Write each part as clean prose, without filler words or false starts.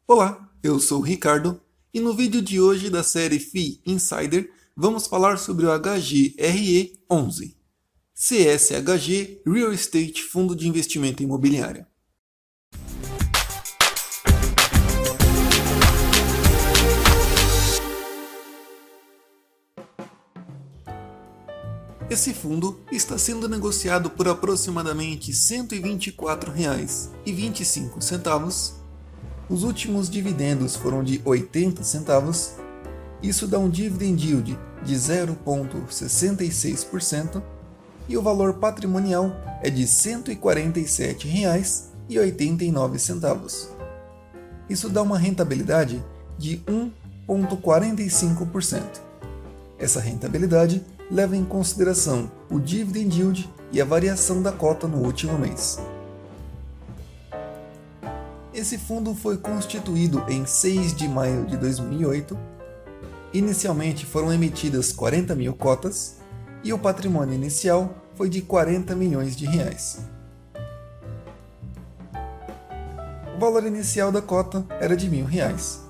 Olá, eu sou o Ricardo e no vídeo de hoje da série FII Insider vamos falar sobre o HGRE11, CSHG Real Estate Fundo de Investimento Imobiliário. Esse fundo está sendo negociado por aproximadamente R$ 124,25. Os últimos dividendos foram de 80 centavos, isso dá um dividend yield de 0,66% e o valor patrimonial é de R$ 147,89. Isso dá uma rentabilidade de 1,45%. Essa rentabilidade leva em consideração o dividend yield e a variação da cota no último mês. Esse fundo foi constituído em 6 de maio de 2008. Inicialmente foram emitidas 40 mil cotas e o patrimônio inicial foi de 40 milhões de reais. O valor inicial da cota era de R$1.000.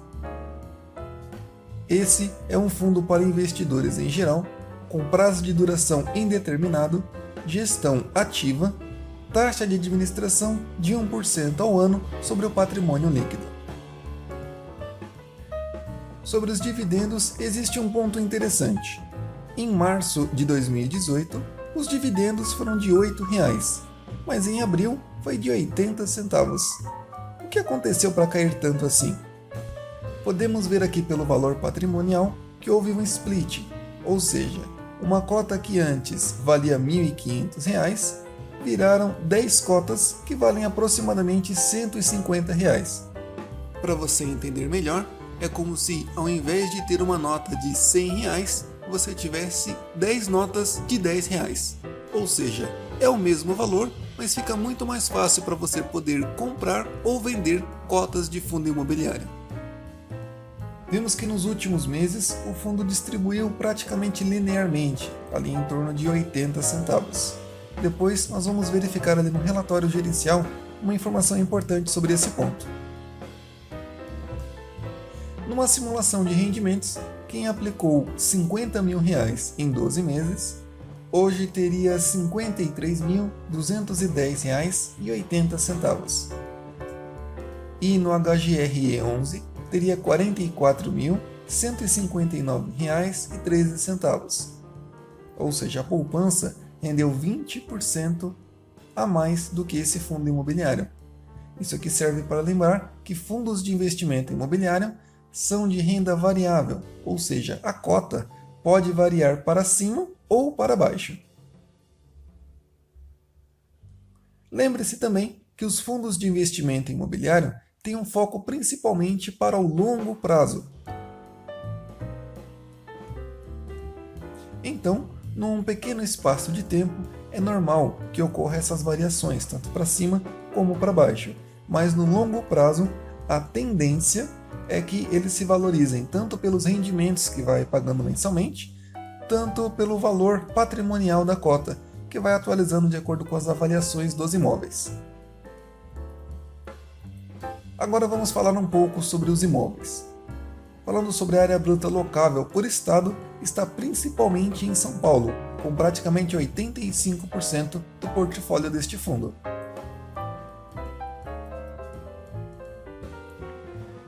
Esse é um fundo para investidores em geral, com prazo de duração indeterminado, gestão ativa, taxa de administração de 1% ao ano sobre o patrimônio líquido. Sobre os dividendos, existe um ponto interessante. Em março de 2018, os dividendos foram de R$ 8,00, mas em abril foi de 80 centavos. O que aconteceu para cair tanto assim? Podemos ver aqui pelo valor patrimonial que houve um split, ou seja, uma cota que antes valia R$ 1.500 viraram 10 cotas que valem aproximadamente R$ 150. Para você entender melhor, é como se ao invés de ter uma nota de R$ 100, você tivesse 10 notas de R$ 10. Ou seja, é o mesmo valor, mas fica muito mais fácil para você poder comprar ou vender cotas de fundo imobiliário. Vimos que nos últimos meses o fundo distribuiu praticamente linearmente, ali em torno de 80 centavos. Depois nós vamos verificar ali no relatório gerencial uma informação importante sobre esse ponto. Numa simulação de rendimentos, quem aplicou R$ 50 mil em 12 meses, hoje teria R$ 53.210,80. E no HGRE11 teria R$ 44.159,13. Ou seja, a poupança rendeu 20% a mais do que esse fundo imobiliário. Isso aqui serve para lembrar que fundos de investimento imobiliário são de renda variável, ou seja, a cota pode variar para cima ou para baixo. Lembre-se também que os fundos de investimento imobiliário têm um foco principalmente para o longo prazo. Então, num pequeno espaço de tempo, é normal que ocorra essas variações, tanto para cima como para baixo. Mas no longo prazo, a tendência é que eles se valorizem tanto pelos rendimentos que vai pagando mensalmente, tanto pelo valor patrimonial da cota, que vai atualizando de acordo com as avaliações dos imóveis. Agora vamos falar um pouco sobre os imóveis. Falando sobre a área bruta locável por estado, está principalmente em São Paulo, com praticamente 85% do portfólio deste fundo.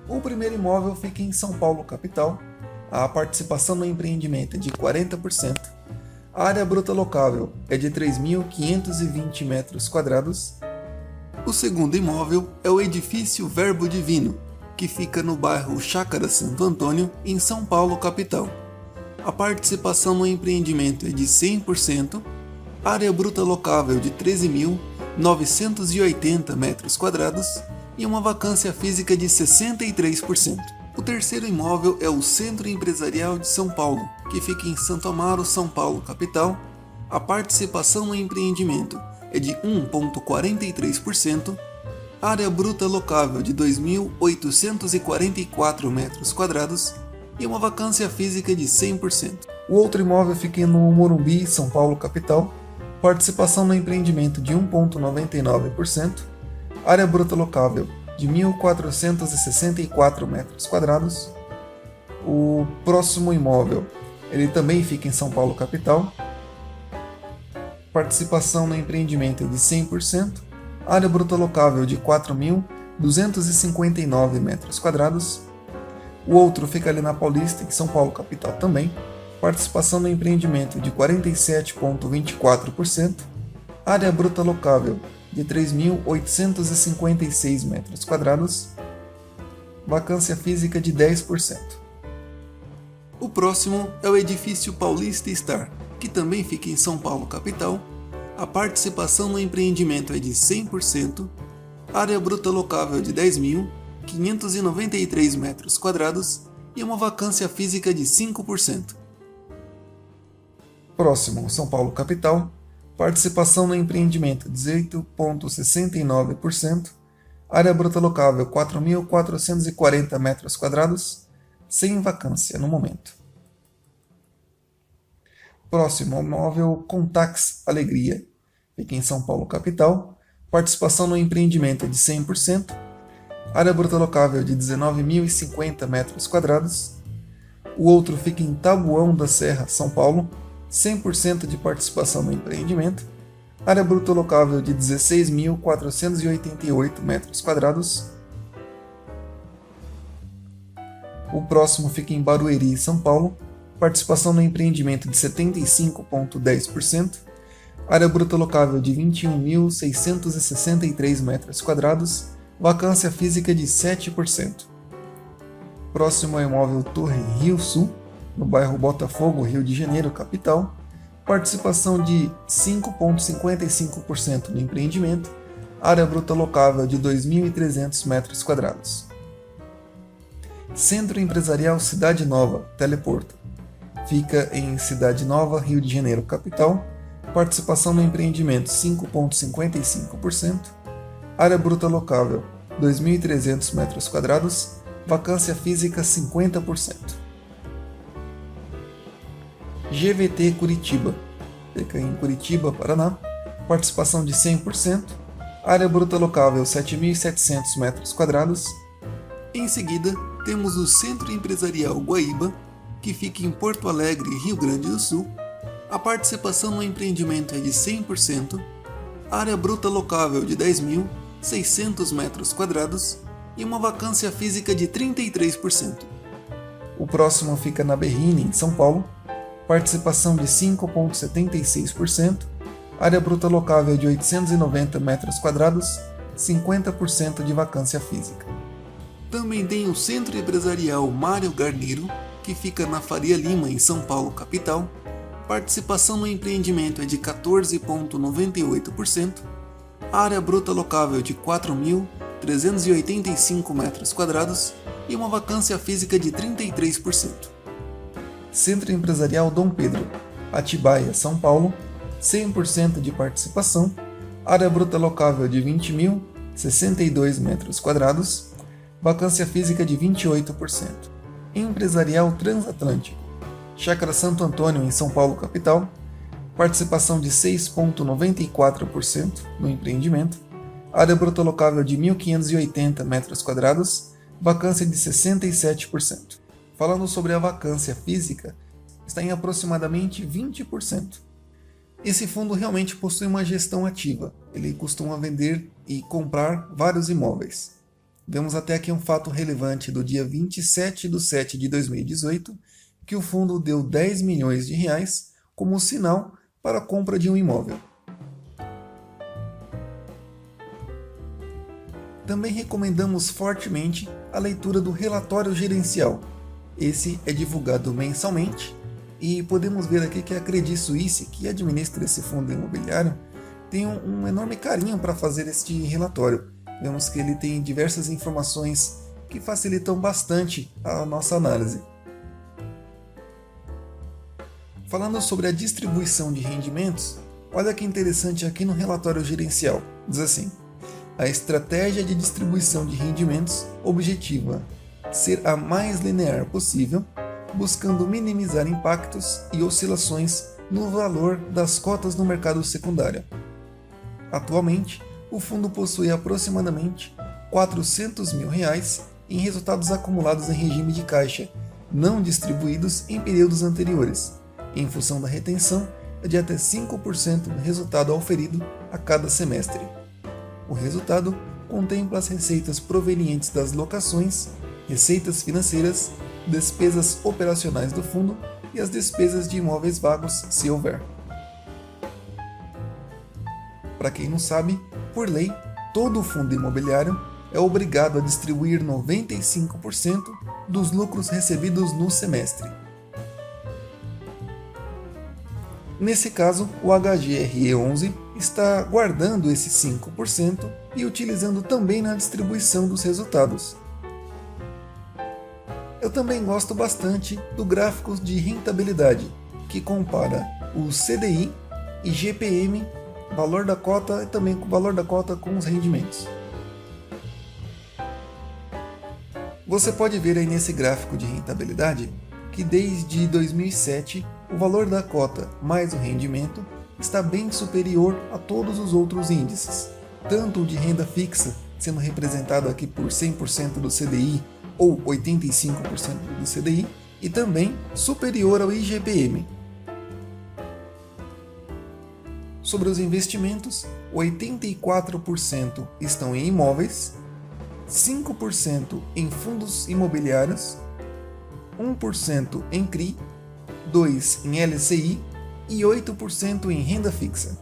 O primeiro imóvel fica em São Paulo capital, a participação no empreendimento é de 40%, a área bruta locável é de 3.520 metros quadrados. O segundo imóvel é o edifício Verbo Divino, que fica no bairro Chácara Santo Antônio, em São Paulo capital. A participação no empreendimento é de 100%, área bruta locável de 13.980 metros quadrados e uma vacância física de 63%. O terceiro imóvel é o Centro Empresarial de São Paulo, que fica em Santo Amaro, São Paulo capital. A participação no empreendimento é de 1,43%, área bruta locável de 2.844 metros quadrados e uma vacância física de 100%. O outro imóvel fica no Morumbi, São Paulo capital, participação no empreendimento de 1,99%, área bruta locável de 1.464 metros quadrados. O próximo imóvel, ele também fica em São Paulo capital. Participação no empreendimento é de 100%, área bruta locável de 4.259 metros quadrados. O outro fica ali na Paulista, em São Paulo capital também. Participação no empreendimento de 47,24%, área bruta locável de 3.856 metros quadrados, vacância física de 10%. O próximo é o edifício Paulista Star, que também fica em São Paulo capital. A participação no empreendimento é de 100%, área bruta locável de 10.593 metros quadrados e uma vacância física de 5%. Próximo, São Paulo capital, participação no empreendimento 18,69%, área bruta locável 4.440 metros quadrados, sem vacância no momento. Próximo, imóvel Contax Alegria, fica em São Paulo capital, participação no empreendimento é de 100%, área bruta locável de 19.050 metros quadrados. O outro fica em Taboão da Serra, São Paulo, 100% de participação no empreendimento, área bruta locável de 16.488 metros quadrados. O próximo fica em Barueri, São Paulo, participação no empreendimento de 75,10%, área bruta locável de 21.663 metros quadrados, vacância física de 7%. Próximo é o imóvel Torre Rio Sul, no bairro Botafogo, Rio de Janeiro, capital, participação de 5,55% no empreendimento, área bruta locável de 2.300 metros quadrados. Centro Empresarial Cidade Nova, Teleporto, fica em Cidade Nova, Rio de Janeiro, capital, participação no empreendimento 5,55%, área bruta locável 2.300 metros quadrados, vacância física 50%. GVT Curitiba, fica em Curitiba, Paraná, participação de 100%, área bruta locável 7.700 metros quadrados. Em seguida, temos o Centro Empresarial Guaíba, que fica em Porto Alegre, Rio Grande do Sul. A participação no empreendimento é de 100%, área bruta locável de 10.600 metros quadrados e uma vacância física de 33%. O próximo fica na Berrini, em São Paulo, participação de 5,76%, área bruta locável de 890 metros quadrados, 50% de vacância física. Também tem o Centro Empresarial Mário Garneiro, que fica na Faria Lima, em São Paulo, capital. Participação no empreendimento é de 14,98%, área bruta locável de 4.385 metros quadrados e uma vacância física de 33%. Centro Empresarial Dom Pedro, Atibaia, São Paulo, 100% de participação, área bruta locável de 20.062 metros quadrados, vacância física de 28%. Empresarial Transatlântico, Chácara Santo Antônio, em São Paulo, capital, participação de 6,94% no empreendimento, área bruta locável de 1.580 metros quadrados, vacância de 67%. Falando sobre a vacância física, está em aproximadamente 20%. Esse fundo realmente possui uma gestão ativa, ele costuma vender e comprar vários imóveis. Vemos até aqui um fato relevante do dia 27/7/2018, que o fundo deu R$10 milhões como sinal para a compra de um imóvel. Também recomendamos fortemente a leitura do relatório gerencial. Esse é divulgado mensalmente e podemos ver aqui que a Credit Suisse, que administra esse fundo imobiliário, tem um enorme carinho para fazer este relatório. Vemos que ele tem diversas informações que facilitam bastante a nossa análise. Falando sobre a distribuição de rendimentos, olha que interessante aqui no relatório gerencial. Diz assim: a estratégia de distribuição de rendimentos objetiva ser a mais linear possível, buscando minimizar impactos e oscilações no valor das cotas no mercado secundário. Atualmente, o fundo possui aproximadamente R$ 400 mil em resultados acumulados em regime de caixa, não distribuídos em períodos anteriores, em função da retenção de até 5% do resultado auferido a cada semestre. O resultado contempla as receitas provenientes das locações, receitas financeiras, despesas operacionais do fundo e as despesas de imóveis vagos, se houver. Para quem não sabe, por lei, todo fundo imobiliário é obrigado a distribuir 95% dos lucros recebidos no semestre. Nesse caso, o HGRE11 está guardando esse 5% e utilizando também na distribuição dos resultados. Eu também gosto bastante do gráfico de rentabilidade, que compara o CDI e GPM, valor da cota e também o valor da cota com os rendimentos. Você pode ver aí nesse gráfico de rentabilidade que desde 2007 o valor da cota mais o rendimento está bem superior a todos os outros índices, tanto o de renda fixa, sendo representado aqui por 100% do CDI ou 85% do CDI, e também superior ao IGPM. Sobre os investimentos, 84% estão em imóveis, 5% em fundos imobiliários, 1% em CRI, 2% em LCI e 8% em renda fixa.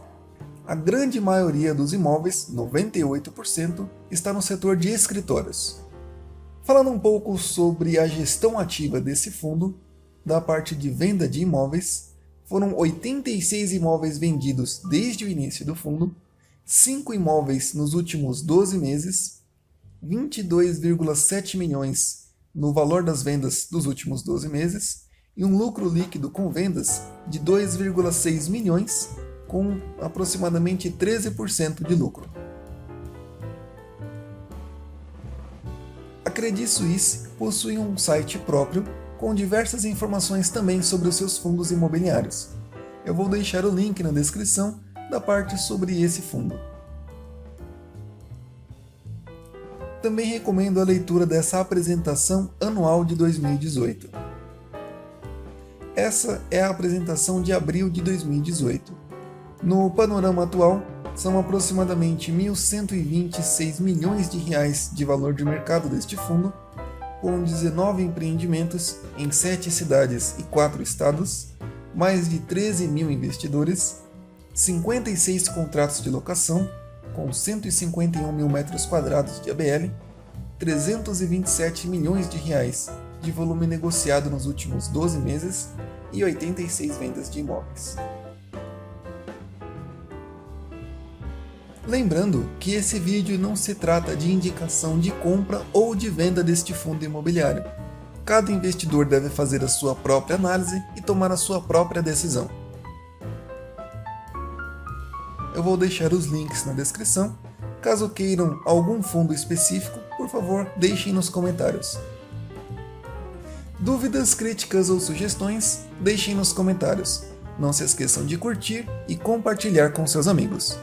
A grande maioria dos imóveis, 98%, está no setor de escritórios. Falando um pouco sobre a gestão ativa desse fundo, da parte de venda de imóveis, foram 86 imóveis vendidos desde o início do fundo, 5 imóveis nos últimos 12 meses, 22,7 milhões no valor das vendas dos últimos 12 meses e um lucro líquido com vendas de 2,6 milhões, com aproximadamente 13% de lucro. A Credit Suisse possui um site próprio com diversas informações também sobre os seus fundos imobiliários. Eu vou deixar o link na descrição da parte sobre esse fundo. Também recomendo a leitura dessa apresentação anual de 2018. Essa é a apresentação de abril de 2018. No panorama atual, são aproximadamente R$ 1.126 milhões de valor de mercado deste fundo, com 19 empreendimentos em 7 cidades e 4 estados, mais de 13 mil investidores, 56 contratos de locação, com 151 mil metros quadrados de ABL, 327 milhões de reais de volume negociado nos últimos 12 meses e 86 vendas de imóveis. Lembrando que esse vídeo não se trata de indicação de compra ou de venda deste fundo imobiliário. Cada investidor deve fazer a sua própria análise e tomar a sua própria decisão. Eu vou deixar os links na descrição. Caso queiram algum fundo específico, por favor, deixem nos comentários. Dúvidas, críticas ou sugestões, deixem nos comentários. Não se esqueçam de curtir e compartilhar com seus amigos.